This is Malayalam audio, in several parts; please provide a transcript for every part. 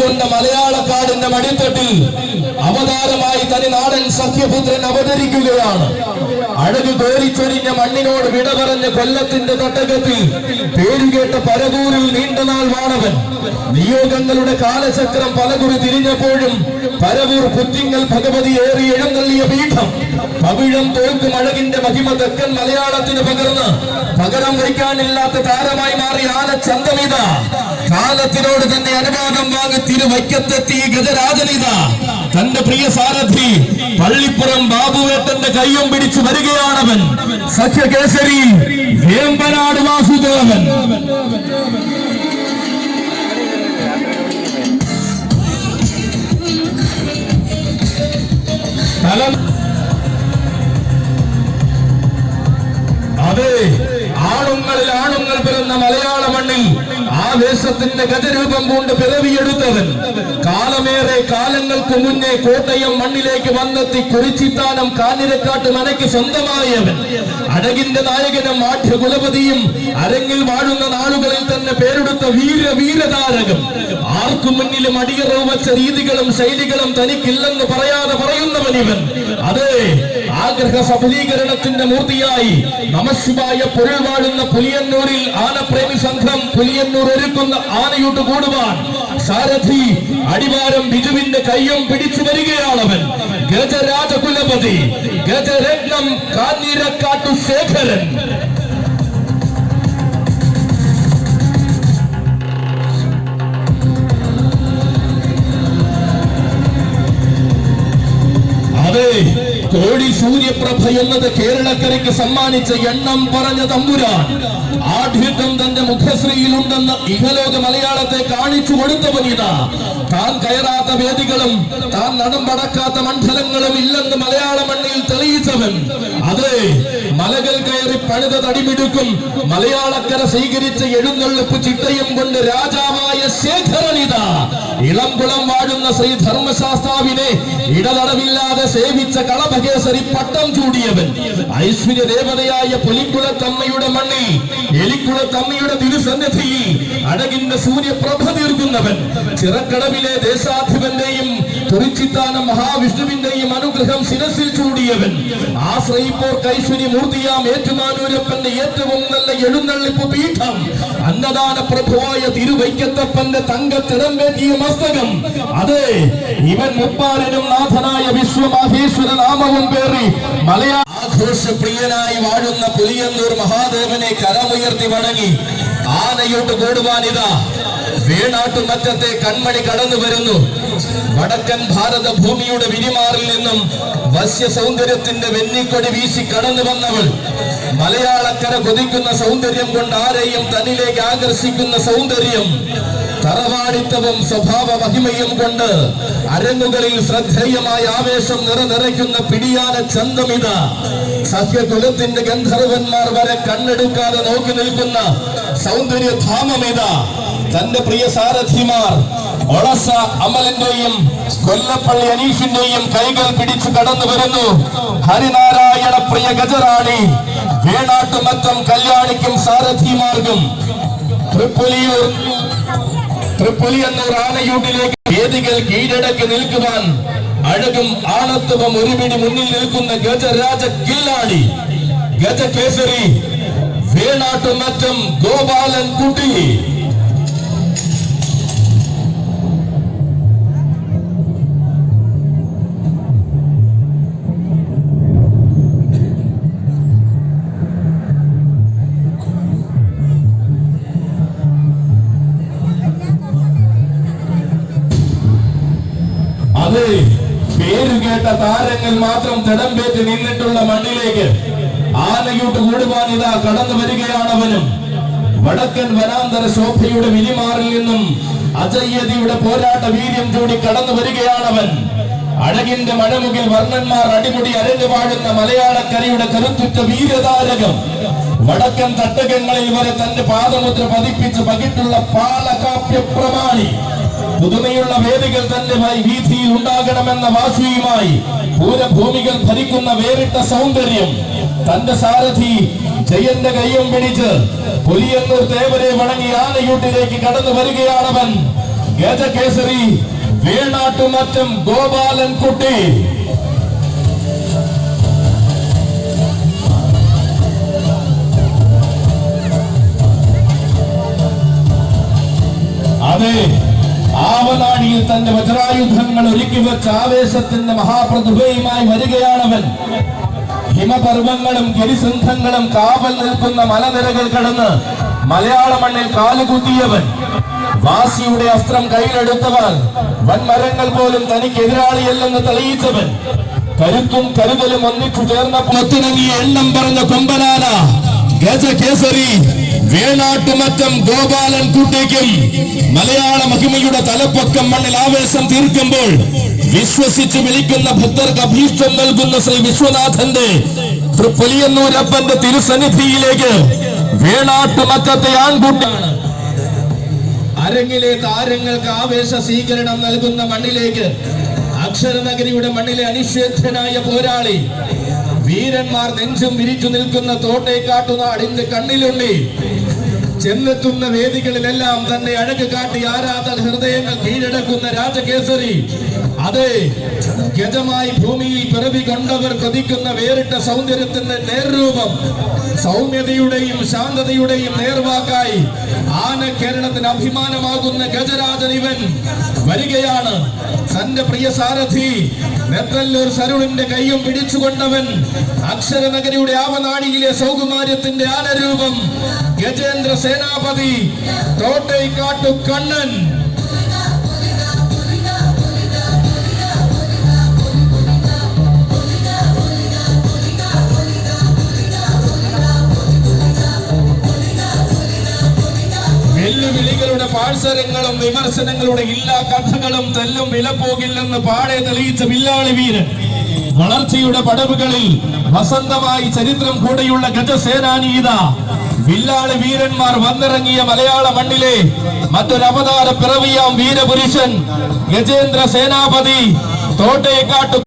കൊണ്ട മലയാളക്കാടിന്റെ മടിത്തട്ടിൽ അവതാരമായി തനി നാടൻ സഖ്യപുത്രൻ അവതരിക്കുകയാണ്. അഴകു കോരിച്ചൊരിഞ്ഞ മണ്ണിനോട് വിട പറഞ്ഞ കൊല്ലത്തിന്റെ തട്ടകത്തിൽ പേരുകേട്ട പരവൂരിൽ നീണ്ടനാൾ വാണവൻ. നിയോഗങ്ങളുടെ കാലചക്രം പലകുറി തിരിഞ്ഞപ്പോഴും പരവൂർ പുറ്റിങ്ങൽ ഭഗവതി ഏറി എഴുന്നള്ളിയ പീഠം. പവിഴം തോൽക്കും അഴകിന്റെ മഹിമ തെക്കൻ മലയാളത്തിന് പകരം വയ്ക്കാനില്ലാത്ത താരമായി മാറിയ ആനച്ചന്തമിത. കാലത്തിനോട് തന്നെ അനുവാദം വാങ്ങി തിരുവൈക്കത്തെത്തി ഗജരാജനിത. തന്റെ പ്രിയ സാരഥി പള്ളിപ്പുറം ബാബുവേട്ടന്റെ കയ്യും പിടിച്ചു വരികയാണവൻ. സഖ്യകേസരി വേമ്പനാട് വാസുദേവൻ. അതെ, ആണുങ്ങളിൽ ആണുങ്ങൾ പിറന്ന മലയാള മണ്ണിൽ ആവേശത്തിന്റെ ഗജരൂപം കൊണ്ട് പിറവിയെടുത്തവൻ. കാലമേറെ കാലങ്ങൾക്ക് മുന്നേ കോട്ടയം മണ്ണിലേക്ക് വന്നെത്തി കുറിച്ചിത്താനം കാഞ്ഞിരക്കാട്ട് മനയ്ക്ക് സ്വന്തമായവൻ. അഴകിന്റെ നായകനും ആഠ്യകുലപതിയും അരങ്ങിൽ വാഴുന്ന നാളുകളിൽ തന്നെ പേരെടുത്ത വീരതാരകം. ആർക്കു മുന്നിലും അടിയറവ് വച്ച രീതികളും ശൈലികളും തനിക്കില്ലെന്ന് പറയാതെ പറയുന്നവൻ ഇവൻ. അതെ, ആഗ്രഹ സഫലീകരണത്തിന്റെ മൂർത്തിയായി നമശിവായ പൊരുൾ വാഴുന്ന പുലിയന്നൂരിൽ ആനപ്രേമി സംഘം പുലിയന്നൂർ ഒരുക്കുന്ന ആനയൂട്ട് കൂടുവാൻ സാരഥി അടിവാരം ബിജുവിന്റെ കയ്യും പിടിച്ചു വരികയാണവൻ. ഗജരാജകുലപതി ഗജരത്നം കാഞ്ഞിരക്കാട്ടു ശേഖരൻ. അതെ, കോടി സൂര്യപ്രഭ എന്നത് കേരളക്കരയ്ക്ക് സമ്മാനിച്ച എണ്ണം പറഞ്ഞ തമ്പുരാൻ. ആഢ്യത്വം തന്റെ മുഖശ്രീയിലുണ്ടെന്ന് ഇഹലോക മലയാളത്തെ കാണിച്ചു കൊടുത്തവനിതാ. താൻ കയറാത്ത വേദികളും താൻ നടമ്പടക്കാത്ത മണ്ഡലങ്ങളും ഇല്ലെന്ന് മലയാള മണ്ണിൽ തെളിയിച്ചവൻ. അതെ, മലകൾ കയറി പണിത തടിമിടുക്കും മലയാളക്കര സ്വീകരിച്ച എഴുന്നള്ളിപ്പ് ചിട്ടയും കൊണ്ട് രാജാവായ ശേഖരനിത. ഇളംകുളം വാഴുന്ന ശ്രീ ധർമ്മശാസ്താവിനെ ഇടതടവില്ലാതെ സേവിച്ച കളഭകേസരി പട്ടം ചൂടിയവൻ. ഐശ്വര്യ ദേവതയായ പുലിക്കുളത്തമ്മയുടെ മണ്ണിൽ എലിക്കുളത്തമ്മയുടെ തിരുസന്നിധിയിൽ അഴകിന്റെ സൂര്യപ്രഭ തീർക്കുന്നവൻ. ചിറക്കടവിലെ ദേശാധിപന്റെയും തുറിച്ചിത്താനം മഹാവിഷ്ണുവിന്റെയും അനുഗ്രഹം ശിരസിൽ ചൂടിയവൻ. ആശ്രയിപ്പോർക്ക് ഐശ്വര്യമൂർത്തിയാം ഏറ്റുമാനൂരപ്പന്റെ ഏറ്റവും നല്ല എഴുന്നള്ളിപ്പ് പീഠം. അന്നദാന പ്രഭുവായ തിരുവൈക്കത്തപ്പന്റെ തങ്കത്തിടംവേറ്റിയ മസ്തകം. അതെ, ഇവൻ മുപ്പാരനും നാഥനായ വിശ്വമഹേശ്വര നാമവും പേറി മലയാള ആഘോഷപ്രിയനായി വാഴുന്ന പുലിയന്നൂർ മഹാദേവനെ കരമുയർത്തി വണങ്ങി ആനയോട്ട് കൂടുവാനിതാ വേണാട്ടുമറ്റത്തെ കൺമണി കടന്നു വരുന്നു. വടക്കൻ ഭാരത ഭൂമിയുടെ വിരിമാറിൽ നിന്നും വശ്യ സൗന്ദര്യത്തിന്റെ വെന്നിക്കൊടി വീശി കടന്നു വന്നവൾ. മലയാളക്കര കൊതിക്കുന്ന സൗന്ദര്യം കൊണ്ട് ആരെയും തന്നിലേക്ക് ആകർഷിക്കുന്ന സൗന്ദര്യം. തറവാടിത്തവും സ്വഭാവ മഹിമയും കൊണ്ട് അരങ്ങുകളിൽ ശ്രദ്ധേയമായ ആവേശം നിറനിറയ്ക്കുന്ന പിടിയാന ചന്തമിത. സഖ്യകുലത്തിന്റെ ഗന്ധർവന്മാർ വരെ കണ്ണെടുക്കാതെ നോക്കി നിൽക്കുന്ന സൗന്ദര്യധാമമിത. തന്റെ പ്രിയ സാരഥിമാർ ഒളസ അമലിന്റെയും കൊല്ലപ്പള്ളി അനീഷിന്റെയും കൈകൾ പിടിച്ചു കടന്നു വരുന്നു. ഹരിനാരായണ പ്രിയ ഗജറാണി വേണാട്ടുമറ്റം കല്യാണിക്കും സാരഥിമാർക്കും തൃപ്പുലിയന്നൂർ ആനയൂട്ടിലേക്ക് വേദികൾ കീഴടക്കി നിൽക്കുവാൻ അഴകും ആണത്വവും ഒരുപിടി മുന്നിൽ നിൽക്കുന്ന ഗജരാജ കില്ലാടി ഗജകേസരി വേണാട്ടുമറ്റം ഗോപാലൻ കുട്ടി. അതെ, പേരുകേട്ട താരങ്ങൾ മാത്രം തിടമ്പേറ്റ് നിന്നിട്ടുള്ള മണ്ണിലേക്ക് ആനയൂട്ട് കൂടുവാൻ ഇതാ കടന്നു വരികയാണവനും. വടക്കൻ വനാന്തര ശോഭയുടെ വിരിമാറിൽ നിന്നും അജയ്യതിയുടെ പോരാട്ട വീര്യം ചൂടി കടന്നു വരികയാണവൻ. അഴകിന്റെ മഴമുകിൽ വർണ്ണന്മാർ അടിമുടി അരങ്ങു വാഴുന്ന മലയാളക്കരയുടെ കരുത്തുറ്റ വീരതാരകം. വടക്കൻ തട്ടകങ്ങളിൽ വരെ തന്റെ പാദമുദ്ര പതിപ്പിച്ച് പകിട്ടുള്ള പാലകാപ്യ പ്രമാണി. പുതുമയുള്ള വേദികൾ തന്റെ വീഥിയിൽ ഉണ്ടാകണമെന്ന വാശിയുമായി പൂരഭൂമികൾ ഭരിക്കുന്ന വേറിട്ട സൗന്ദര്യം. തന്റെ സാരഥി ജയന്റെ കയ്യും പിടിച്ച് പുലിയന്നൂർ തേവരെ വണങ്ങി ആനയൂട്ടിലേക്ക് കടന്നു വരികയാണവൻ. ഗജകേസരി വേണാട്ടുമറ്റം ഗോപാലൻകുട്ടി. അതെ, ആവനാഴിയിൽ തന്റെ വജ്രായുധങ്ങൾ ഒരുക്കി വെച്ച ആവേശത്തിന്റെ മഹാപ്രതിഭയുമായി വരികയാണവൻ. ഹിമപർവങ്ങളും ഗിരിസിംഹങ്ങളും കാവൽ നിൽക്കുന്ന മലനിരകൾ കടന്ന് മലയാള മണ്ണിൽ കാലുകുത്തിയവൻ. വാസിയുടെ അസ്ത്രം കയ്യിലെടുത്തവൻ. വൻമരങ്ങൾ പോലും തനിക്ക് എതിരാളിയല്ലെന്ന് തെളിയിച്ചവൻ. കരുത്തും കരുതലും ഒന്നിച്ചു ചേർന്നപ്പോൾ ഒത്തിണങ്ങിയ എണ്ണം പറഞ്ഞ കൊമ്പനാന ഗജകേസരി വേണാട്ടുമറ്റം ഗോപാലൻകുട്ടിക്കും മലയാള മഹിമയുടെ തലപ്പൊക്കം മണ്ണിൽ ആവേശം തീർക്കുമ്പോൾ വിശ്വസിച്ച് വിളിക്കുന്ന ഭക്തർക്ക് അഭീഷ്ടം നൽകുന്ന ശ്രീ വിശ്വനാഥന്റെ പുലിയന്നൂരപ്പന്റെ തിരുസന്നിധിയിലേക്ക് വേണാട്ടുമറ്റത്തെ ആൺകുട്ടിയാണ്. അരങ്ങിലെ താരങ്ങൾക്ക് ആവേശ സ്വീകരണം നൽകുന്ന മണ്ണിലേക്ക് അക്ഷരനഗരിയുടെ മണ്ണിലെ അനിഷേധ്യനായ പോരാളി, വീരന്മാർ നെഞ്ചും വിരിച്ചു നിൽക്കുന്ന തോട്ടേക്കാട്ടുനാടിന്റെ കണ്ണിലുണ്ണി, ചെന്നെത്തുന്ന വേദികളിലെല്ലാം തന്റെ അഴക് കാട്ടി ആരാധക ഹൃദയങ്ങൾ കീഴടക്കുന്ന രാജകേസരി. അതെ, ഗജമായി ഭൂമിയിൽ പിറവി കൊണ്ടവർ കൊതിക്കുന്ന വേറിട്ട സൗന്ദര്യത്തിന്റെ നേർരൂപം. സൗമ്യതയുടെയും ശാന്തതയുടെയും നേർവാക്കായി ആന കേരളത്തിന് അഭിമാനമാകുന്ന ഗജരാജൻ ഇവൻ വരികയാണ്. തന്റെ പ്രിയ സാരഥി നെത്രല്ലൂർ സരുണിന്റെ കൈയും പിടിച്ചുകൊണ്ടവൻ അക്ഷരനഗരിയുടെ ആവനാഴിയിലെ സൗകുമാര്യത്തിന്റെ ആനരൂപം ഗജേന്ദ്ര സേനാപതി തോട്ടൈക്കാട്ടു കണ്ണൻ. വെല്ലുവിളികളുടെ പാഴ്സരങ്ങളും വിമർശനങ്ങളുടെ ഇല്ലാ കഥകളും തെല്ലും വില പോകില്ലെന്ന് പാടെ തെളിയിച്ച വില്ലാളി വീരൻ. വളർച്ചയുടെ പടവുകളിൽ വസന്തമായി ചരിത്രം കൂടെയുള്ള ഗജസേനാനീത വില്ലാളി വീരന്മാർ വന്നിറങ്ങിയ മലയാള മണ്ണിലെ മറ്റൊരു അവതാര പിറവിയാം വീരപുരുഷൻ ഗജേന്ദ്ര സേനാപതി തോട്ടേക്കാട്ടു.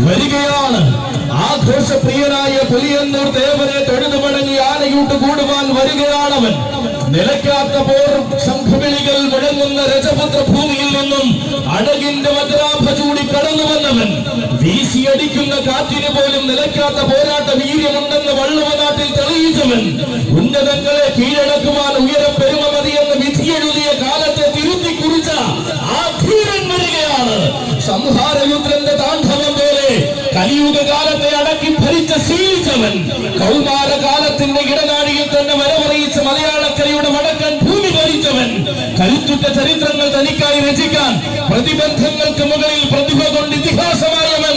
വരികയാണ് ആഘോഷപ്രിയനായ പുലിയന്നൂർ ദേവനെ തൊഴുതു മടങ്ങി ആനയൂട്ട് കൂടുവാൻ വരികയാണവൻ. നിലയ്ക്കാത്ത പോർ ശംഖുവിളികൾ മുഴങ്ങുന്ന രജപുത്ര ഭൂമിയിൽ നിന്നും അഴകിന്റെ വജ്രാഭ ചൂടി കടന്നു വന്നവൻ. വീശിയടിക്കുന്ന കാറ്റിന് പോലും നിലയ്ക്കാത്ത പോരാട്ട വീര്യമുണ്ടെന്ന് വള്ളുവനാട്ടിൽ തെളിയിച്ചവൻ. ഉന്നതങ്ങളെ കീഴടക്കുവാൻ ഉയരം പെരുമ മതിയെന്ന് വിധിയെഴുതിയ കാലത്തെ തിരുത്തി കുറിച്ച ആ ധീരൻ വരികയാണ്. സംഹാരയുദ്രന്റെ താണ്ഡവം പോലെ കലിയുഗ കാലത്തെ അടക്കി ഭരിച്ച ശീലിച്ചവൻ. കൗമാരകാലത്തിന്റെ ഇടനാഴിയിൽ തന്നെ വരവറിയിച്ച മലയാളക്കരയുടെ വടക്കൻ ഭൂമി ഭരിച്ചവൻ. കരുത്തുറ്റ ചരിത്രങ്ങൾ തനിക്കായി രചിക്കാൻ പ്രതിബന്ധങ്ങൾക്ക് മുകളിൽ പ്രതിഭ കൊണ്ട് ഇതിഹാസമായവൻ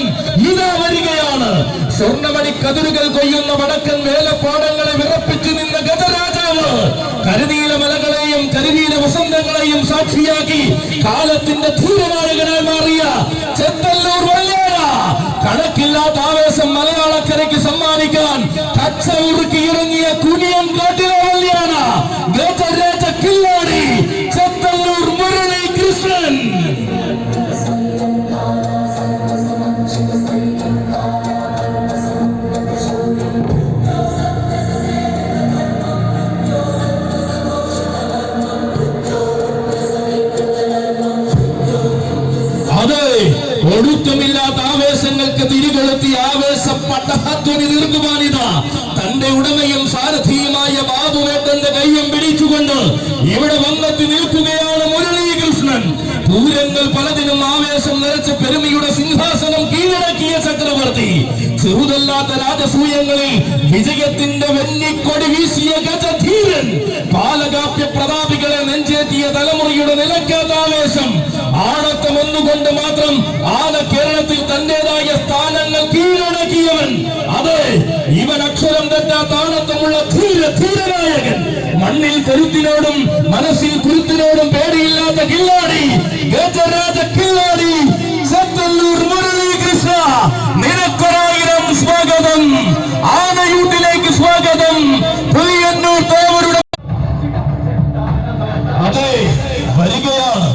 ഇതാ വരികയാണ്. സ്വർണ്ണമണി കതിരുകൾ കൊയ്യുന്ന വടക്കൻ വേലപ്പാടങ്ങളെ വിറപ്പിച്ചു നിന്ന ഗജരാജാവ്. കരുനീല മലകളെയും കരിനീല വസന്തങ്ങളെയും സാക്ഷിയാക്കി കാലത്തിന്റെ ധീരനായകനായി മാറിയ ചെത്തല്ലൂർ വല്യാന. കണക്കില്ലാത്ത ആവേശം മലയാളക്കരയ്ക്ക് സമ്മാനിക്കാൻ കച്ച ഉറുക്കി ഇറങ്ങിയ കുനിയൻ കാട്ടിലെ വല്യാന ഗജരാജ കില്ലാടി ചെത്തല്ലൂർ മുരളി കൃഷ്ണൻ. ഒടുക്കമില്ലാത്ത ആവേശങ്ങൾക്ക് തിരികൊളുത്തി ആവേശ പട്ടഹധ്വനി നിർക്കുവാനിതാ തന്റെ ഉടമയും സാരഥിയുമായ ബാബുവേട്ടന്റെ കയ്യും പിടിച്ചുകൊണ്ട് ഇവിടെ വന്നെത്തി നിൽക്കുകയാണ് മുരളീകൃഷ്ണൻ. പൂരങ്ങൾ പലതിനും ആവേശം നിറച്ച് പെരുമയുടെ സിംഹാസനം കീഴടക്കിയ ചക്രവർത്തി. ചെറുതല്ലാത്ത രാജസൂയങ്ങളിൽ വിജയത്തിന്റെ വെന്നിക്കൊടി വീശിയ ഗജധീരൻ. പാലകാപ്യ പ്രതാപികളെ നെഞ്ചേറ്റിയ തലമുറയുടെ നിലയ്ക്കാത്ത ആവേശം. ആണത്തം ഒന്നുകൊണ്ട് മാത്രം ആന കേരളത്തിൽ തന്റേതായ സ്ഥാനങ്ങൾ കീഴടക്കിയവൻ. അതെ, ഇവൻ അക്ഷരം തെറ്റാത്ത ആണത്തമുള്ള ധീരനായകൻ. മണ്ണിൽ കരുത്തിനോടും മനസ്സിൽ കുരുത്തിനോടും പേടിയില്ലാത്ത കില്ലാടി ഗജരാജ കില്ലാടി ചെത്തല്ലൂർ മുരളീകൃഷ്ണ. നിനക്കൊരായിരം സ്വാഗതം. ആനയൂട്ടിലേക്ക് സ്വാഗതം. പുലിയന്നൂർ ദേവരുടെ അതെ വരികയാണ്.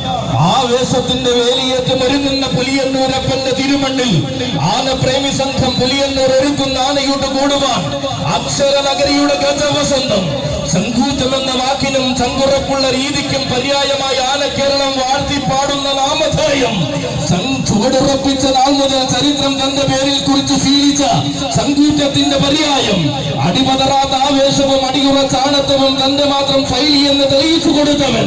ആവേശത്തിന്റെ വേലിയേറ്റം ഒരുങ്ങുന്ന പുലിയന്നൂരപ്പന്റെ തിരുമണ്ണിൽ ആനപ്രേമി സംഘം പുലിയന്നൂർ ഒരുക്കുന്ന ആനയൂട്ട് കൂടുവാൻ അക്ഷരനഗരിയുടെ ഗജവസന്തം സംകൂറ്റം എന്ന വാക്കിനും ചങ്കുറപ്പുള്ള രീതിക്കും പര്യായമായ ആനക്കേരളം വാഴ്ത്തിപ്പാടുന്ന നാമധേയം ചുവടുറപ്പിച്ച നാൾ മുതൽ ചരിത്രം തന്റെ പേരിൽ കുറിച്ച് ശീലിച്ച സംകൂറ്റത്തിന്റെ പര്യായം അടിപതറാത്ത ആവേശവും അടിയുറച്ച ആണത്വവും തന്റെ മാത്രം ശൈലി എന്ന് തെളിയിച്ചു കൊടുത്തവൻ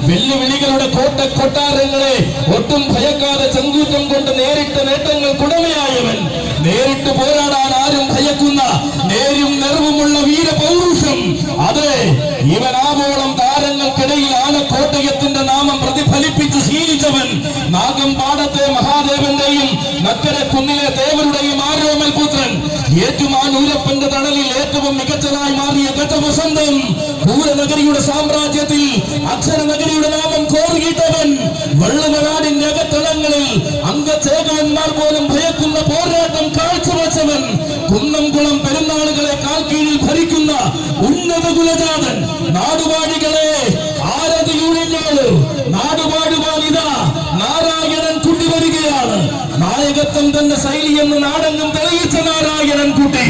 വെല്ലുവിളികളുടെ കൊട്ടാരങ്ങളെ ഒട്ടും ഭയക്കാതെ ചങ്കൂറ്റം കൊണ്ട് നേരിട്ട നേട്ടങ്ങൾക്കുടമയായവൻ നേരിട്ട് പോരാടാൻ ആരും ഭയക്കുന്ന നേരും നെറുവുമുള്ള വീരപൗരുഷം അതെ ഇവൻ ആവോളം താരങ്ങൾക്കിടയിൽ ആനക്കോട്ടയത്തിന്റെ നാമം പ്രതിഫലിപ്പിച്ച് ശീലിച്ചവൻ നാഗംപാടത്തെ മഹാദേവന്റെയും നക്കരെ കുന്നിലെ ദേവരുടെയും ആരോമൽ പുത്രൻ ഏറ്റുമാനൂരപ്പന്റെ തണലിൽ ഏറ്റവും മികച്ചതായി മാറിയ ഗജവസന്തം പൂരനഗരിയുടെ സാമ്രാജ്യത്തിൽ അക്ഷരനഗരിയുടെ നാമം കോറിയിട്ടവൻ വള്ളുവനാടിന്റെ അകത്തളങ്ങളിൽ അംഗചേകവന്മാർ പോലും ഭയക്കുന്ന പോരാട്ടം കാഴ്ചവെച്ചവൻ കുന്നംകുളം പെരുന്നാളുകളെ കാൽക്കീഴിൽ ഭരിക്കുന്ന ഉന്നത കുലജാതൻ നാടുവാഴികളെ ആരതിയൂഴിഞ്ഞോള് നാടുപാടുവാൻ ഇതാ നാരായണൻ കുട്ടി വരികയാണ് നായകത്വം തന്റെ ശൈലി എന്ന് നാടെങ്ങും തെളിയിച്ച നാരായണൻ കുട്ടി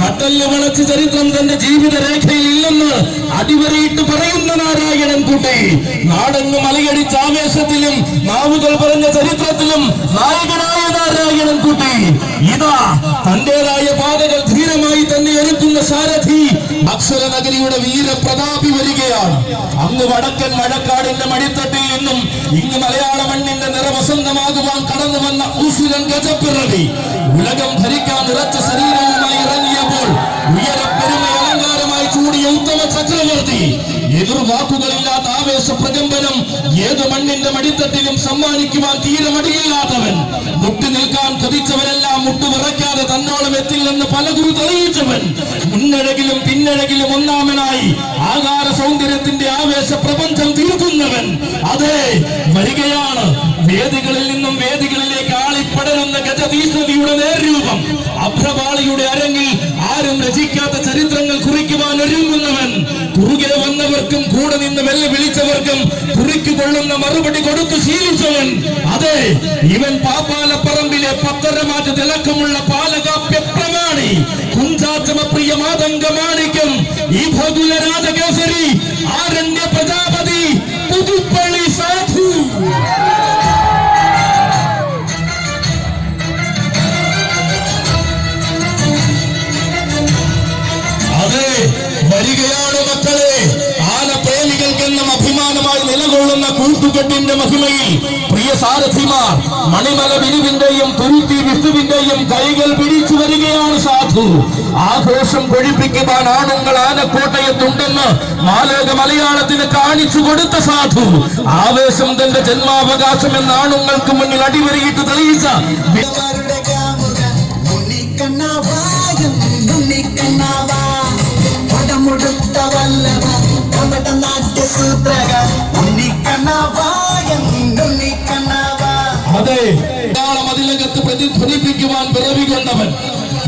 നട്ടല് വളച്ച് ചരിത്രം തന്റെ ജീവിത രേഖയിൽ ഇല്ലെന്ന് അടിവരയിട്ട് പറയുന്ന നാരായണൻ കുട്ടി നാടെങ്ങും അലയടിച്ച ആവേശത്തിലും നാവുകൾ പറഞ്ഞ ചരിത്രത്തിലും നായകനായ നാരായണൻ കുട്ടി ഇതാ തന്റേതായ പാതകൾ ധീരമായി തന്നെ ഒരുക്കുന്ന സാരഥി അക്ഷരനഗരിയുടെ വീരപ്രതാപി വരികയാണ് അങ്ങ് വടക്കൻ മഴക്കാടിന്റെ മടിത്തട്ടിൽ നിന്നും ഇങ്ങ് മലയാള മണ്ണിന്റെ നിറവസന്തമാകുവാൻ കടന്നു വന്ന ഉസുരൻ ഗജപ്പിറവി ഉലകം ഭരിക്കാൻ ഉറച്ച ശരീരവുമായി ഇറങ്ങിയപ്പോൾ ഉയരപ്പെരുമ അലങ്കാരമായി ചൂടിയ ഉത്തമ ചക്രവർത്തി എതിർവാക്കുകളില്ലാത്ത ആവേശ പ്രകമ്പനം ഏത് മണ്ണിന്റെ മടിത്തട്ടിലും സമ്മാനിക്കുവാൻ തീരെ മടിയില്ലാത്തവൻ മുട്ടി നിൽക്കാൻ കൊതിച്ചവരെല്ലാം മുട്ടുവിറയ്ക്കാതെ തന്നോളം എത്തില്ലെന്ന് പലകുറി തെളിയിച്ചവൻ മുന്നഴകിലും പിന്നഴകിലും ഒന്നാമനായി ആകാര സൗന്ദര്യത്തിന്റെ ആവേശ പ്രപഞ്ചം തീർക്കുന്നവൻ അതെ വരികയാണ് വേദികളിൽ നിന്നും വേദികളിലേക്ക് ആളിപ്പടരുന്ന ഗജതീഷ്ണതയുടെ നേർരൂപം അഭ്രപാളിയുടെ അരങ്ങിൽ ആരും രചിക്കാത്ത ചരിത്രങ്ങൾ കുറിക്കുവാൻ ഒരുങ്ങുന്നവൻ കുറുകെ വന്നവർക്കും കൂടെ നിന്ന് വെല്ലുവിളിച്ചവർക്കും കുറിക്കുകൊള്ളുന്ന മറുപടി കൊടുത്തു ശീലിച്ചവൻ അതെ ഇവൻ പാപ്പാലപ്പറമ്പിലെ പത്തരമാറ്റ് തിളക്കമുള്ള പാലകാപ്യ പ്രമാണി കുഞ്ചാച്ചമപ്രിയ മാതംഗമാണിക്യം ഈ ഭഗുല രാജകേസരി ആരണ്യ പ്രജാപതി പുതുപ്പള്ളി സാധു അതെ വരികയാണ് മക്കളെ ആനപ്രേമികൾക്കെന്നും അഭിമാനമായി നിലകൊള്ളുന്ന കൂട്ടുകെട്ടിന്റെ മഹിമയിൽ പ്രിയ സാരഥിമാർ മണിമല ബിനുവിന്റെയും തുരുത്തി വിഷ്ണുവിന്റെയും കൈകൾ പിടിച്ചു വരികയാണ് സാധു ആഘോഷം കൊഴിപ്പിക്കുവാൻ ആണുങ്ങൾ ആനക്കോട്ടയത്തുണ്ടെന്ന് മാലോക മലയാളത്തിന് കാണിച്ചു കൊടുത്ത സാധു ആവേശം തന്റെ ജന്മാവകാശം എന്ന ആണുങ്ങൾക്ക് മുന്നിൽ അടിവരയിട്ട് തെളിയിച്ച അതെ മതിലകത്ത് പ്രതിധ്വനിപ്പിക്കുവാൻ പിറവി കൊണ്ടവൻ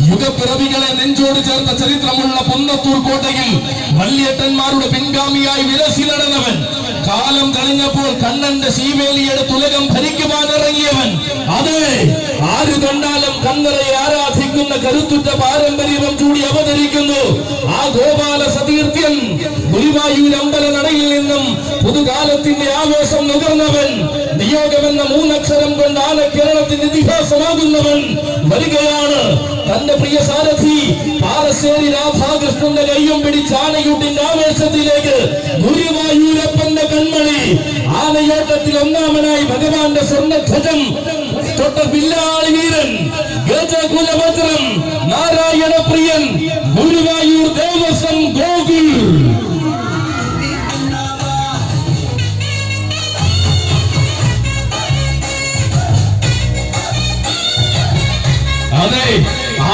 യുഗപ്പിറവികളെ നെഞ്ചോട് ചേർത്ത ചരിത്രമുള്ള പുന്നത്തൂർ കോട്ടയിൽ വല്യേട്ടന്മാരുടെ പിൻഗാമിയായി വിലസി നടന്നവൻ കാലം തെളിഞ്ഞപ്പോൾ കണ്ണന്റെ ശീവേലിയുടെ ഉലകം ഭരിക്കുവാൻ ഇറങ്ങിയവൻ അതെ ആര് കണ്ടാലും കണ്ണറയെ ആരാധിക്കുന്ന കരുത്തുറ്റ പാരമ്പര്യം ചൂടി അവതരിക്കുന്നു ആ ഗോപാല സതീർത്ഥ്യൻ ഗുരുവായൂർ അമ്പല നടയിൽ നിന്നും പുതുകാലത്തിന്റെ ആവേശം നുകർന്നവൻ നിയോഗമെന്ന മൂന്നക്ഷരം കൊണ്ട് ആനക്കേരളത്തിന്റെ ഇതിഹാസമാകുന്നവൻ വരികയാണ് തന്റെ പ്രിയ സാരഥി പാറശ്ശേരി രാധാകൃഷ്ണന്റെ കയ്യും പിടിച്ച് ആനയൂട്ടിന്റെ ആവേശത്തിലേക്ക് ഗുരുവായൂരപ്പന്റെ കൺമണി ആനയോട്ടത്തിൽ ഒന്നാമനായി ഭഗവാന്റെ സ്വർണ്ണധ്വജം തൊട്ട പില്ലാളി വീരൻ ഗജകുലഭദ്രം നാരായണ പ്രിയൻ ഗുരുവായൂർ ദേവസ്വം ഗോകുൽ അതെ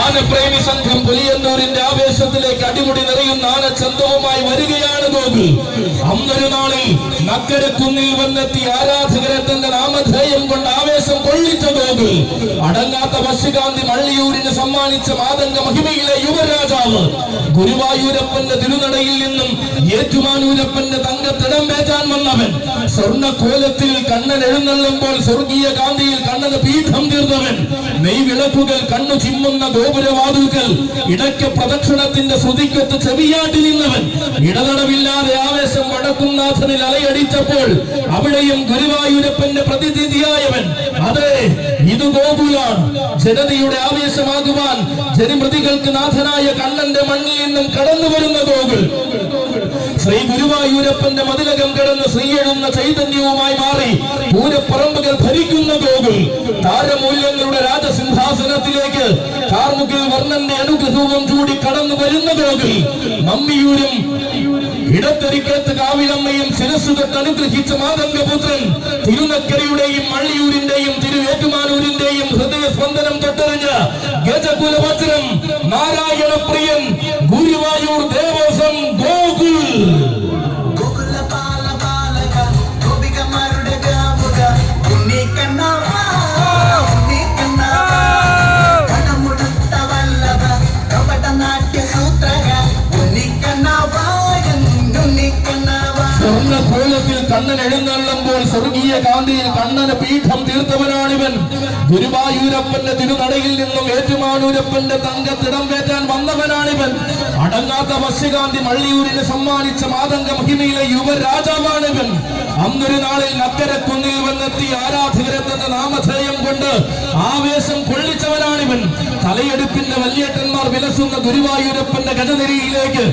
ആനപ്രേമി സംഘം പുലിയന്നൂരിന്റെ ആവേശത്തിലേക്ക് അടിമുടി നിറയുന്ന ആനച്ചന്തവുമായി വരികയാണ് ഗോകുൽ. അന്നൊരു നാളിൽ നക്കരക്കുന്നിൽ വന്നെത്തി ആരാധകരെ തന്റെ നാമധേയം കൊണ്ട് ആവേശം കൊള്ളിച്ച ഗോകുൽ അടങ്ങാത്ത വശ്യകാന്തി മള്ളിയൂരിന് സമ്മാനിച്ച മാതംഗ മഹിമയിലെ യുവരാജാവ് ഗുരുവായൂരപ്പന്റെ തിരുനടയിൽ നിന്നും ഏറ്റുമാനൂരപ്പന്റെ തങ്കത്തിടം വേറ്റാൻ വന്നവൻ സ്വർണ്ണക്കോലത്തിൽ കണ്ണൻ എഴുന്നള്ളുമ്പോൾ സ്വർഗീയ കാന്തിയിൽ കണ്ണന് പീഠം തീർന്നവൻ നെയ്വിളക്കുകൾ കണ്ണു ചിമ്മുന്ന ഗോപുരവാതിൽക്കൽ ഇടയ്ക്ക് പ്രദക്ഷിണത്തിന്റെ ശ്രുതിക്കൊത്ത് ചെവിയാട്ടി നിന്നവൻ ഇടതടവില്ലാതെ ആവേശം വടക്കുംനാഥനിൽ അലയടിച്ചപ്പോൾ അവിടെയും ഗുരുവായൂരപ്പന്റെ പ്രതിനിധിയായവൻ അതെ ഇത് ഗോകുലാണ്. ജനതയുടെ ആവേശമാകുവാൻ ജനമൃതികൾക്ക് നാഥനായ കണ്ണന്റെ മണ്ണിൽ നിന്നും കടന്നു വരുന്ന ഗോകുൽ ശ്രീ ഗുരുവായൂരപ്പന്റെ മതിലകം കിടന്ന് ശ്രീയെഴുന്ന ചൈതന്യവുമായി മാറി പൂരപ്പറമ്പുകൾ ഭരിക്കുന്ന ഗോകുൽ താരമൂല്യങ്ങളുടെ രാജസിംഹാസനത്തിലേക്ക് കാർമുകിൽ വർണ്ണന്റെ അനുഗ്രഹവും ചൂടി കടന്നു വരുന്ന ഗോകുൽ മമ്മിയൂരും ഇടത്തെരിക്കത്ത് കാവിലമ്മയും ശിരസ്സു തൊട്ട് അനുഗ്രഹിച്ച മാതംഗപുത്രൻ തിരുനക്കരയുടെയും മള്ളിയൂരിന്റെയും തിരുവേറ്റുമാനൂരിന്റെയും ഹൃദയസ്പന്ദനം തൊട്ടറിഞ്ഞ ഗജകുലവജ്രം നാരായണപ്രിയൻ ഗുരുവായൂർ ദേവസ്വം ഗോകുൽ. സ്വർണ്ണക്കോലത്തിൽ കണ്ണൻ എഴുന്നള്ളുമ്പോൾ സ്വർഗീയ കാന്തിയിൽ കണ്ണന് പീഠം തീർത്തവനാണിവൻ. ഗുരുവായൂരപ്പന്റെ തിരുനടയിൽ നിന്നും ഏറ്റുമാനൂരപ്പന്റെ തങ്കത്തിടം വേറ്റാൻ വന്നവനാണിവൻ. അടങ്ങാത്ത വശ്യകാന്തി മള്ളിയൂരിന് സമ്മാനിച്ച മാതംഗ മഹിമയിലെ യുവരാജാവാണിവൻ. അന്നൊരു നാളിൽ നക്കരക്കുന്നിൽ വന്നെത്തി ആരാധകരെ തന്റെ നാമധേയം കൊണ്ട് ആവേശം കൊള്ളിച്ചവനാണിവൻ. തലയെടുപ്പിന്റെ വല്യേട്ടന്മാർ വിലസുന്ന ഗുരുവായൂരപ്പന്റെ ഗജനിരയിലേക്ക്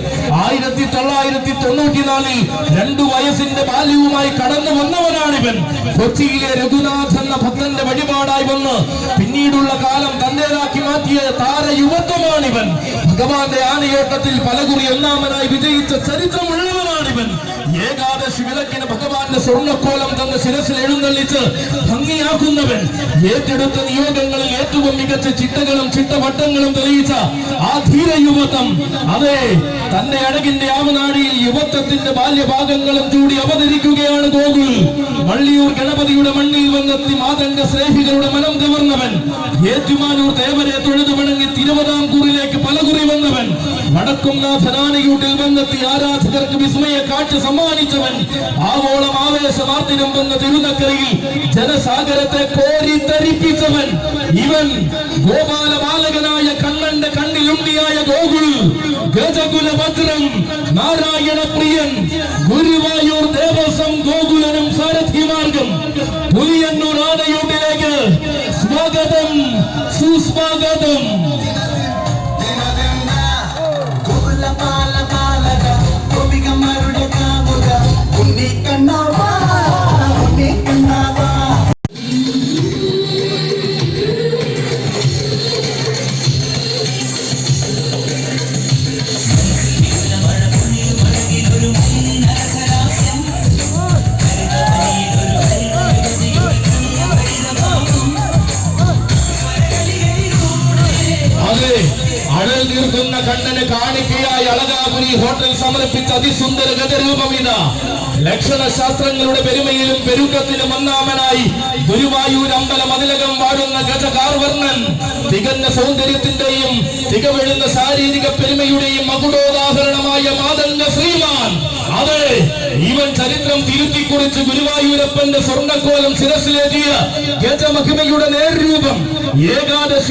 1994 2 വയസ്സിന്റെ ബാല്യവുമായി കടന്നു വന്നവനാണിവൻ. കൊച്ചിയിലെ രഘുനാഥ് എന്ന ഭക്തന്റെ വഴിപാടായി വന്ന് പിന്നീടുള്ള കാലം തന്റേതാക്കി മാറ്റിയ താരയുവത്വമാണിവൻ. ഭഗവാന്റെ ആനയോട്ടത്തിൽ പലകുറി ഒന്നാമനായി വിജയിച്ച ചരിത്രമുള്ളവനാണിവൻ. ഏകാദശി വിളക്കിന് ഭഗവാന്റെ സ്വർണ്ണക്കോലം തന്റെ ശിരസിൽ എഴുന്നള്ളിച്ച് ഭംഗിയാക്കുന്നവൻ. ഏറ്റെടുത്ത നിയോഗങ്ങളിൽ ഏറ്റവും മികച്ച ചിട്ടകളും ചിട്ടവട്ടങ്ങളും തെളിയിച്ച ആ ധീര യുവത്വം അതെ തന്റെ അഴകിന്റെ ആവനാടിയിൽ യുവത്വത്തിന്റെ ബാല്യഭാഗങ്ങളും ചൂടി അവതരിക്കുകയാണ് ഗോകുൽ. മള്ളിയൂർ ഗണപതിയുടെ മണ്ണിൽ വന്നെത്തി മാതംഗ സ്നേഹികളുടെ മനം കവർന്നവൻ. ഏറ്റുമാനൂർ ദേവരെ തൊഴുതു വണങ്ങി തിരുവിതാംകൂറിലേക്ക് പലകുറി വന്നവൻ. വടക്കുംനാഥനാനയൂട്ടിൽ വന്നെത്തി ആരാധകർക്ക് വിസ്മയ കാഴ്ച സമ്മാനിച്ചവൻ. ആവോളം ആവേശമാർത്തിനും വന്ന തിരുനക്കരയിൽ ജനസാഗരത്തെ കോരിത്തരിപ്പിച്ചവൻ. ഇവൻ ഗോപാല ബാലകനായ കണ്ണന്റെ കണ്ണിലുണ്ടിയായ ഗോകുൽ ഗജകുല വജ്രം നാരായണപ്രിയൻ ഗുരുവായൂർ ദേവസ്വം ഗോകുലനും സാരഥിമാർഗം പുലിയന്നൂർ ആനയൂട്ടിലേക്ക് സ്വാഗതം സുസ്വാഗതം. അഴൽ തീർക്കുന്ന കണ്ണന് കാണിക്കയായി അളകാപുരി ഹോട്ടൽ സമർപ്പിച്ച അതിസുന്ദര ഗജരൂപമിത. ലക്ഷണശാസ്ത്രങ്ങളുടെ പെരുമയിലും പെരുക്കത്തിലും ഒന്നാമനായി ഗുരുവായൂർ അമ്പല മതിലകം വാഴുന്ന ഗജകാർവർണ്ണൻ തികഞ്ഞ സൗന്ദര്യത്തിന്റെയും തികവെഴുന്ന ശാരീരിക പെരുമയുടെയും മകുടോദാഹരണമായ മാതംഗ ശ്രീമാൻ. അതെ ഇവൻ ചരിത്രം തിരുത്തിക്കുറിച്ച് ഗുരുവായൂരപ്പന്റെ സ്വർണ്ണക്കോലം ശിരസിലേറ്റിയ ഗജമഹിമയുടെ നേർരൂപം. ഏകാദശി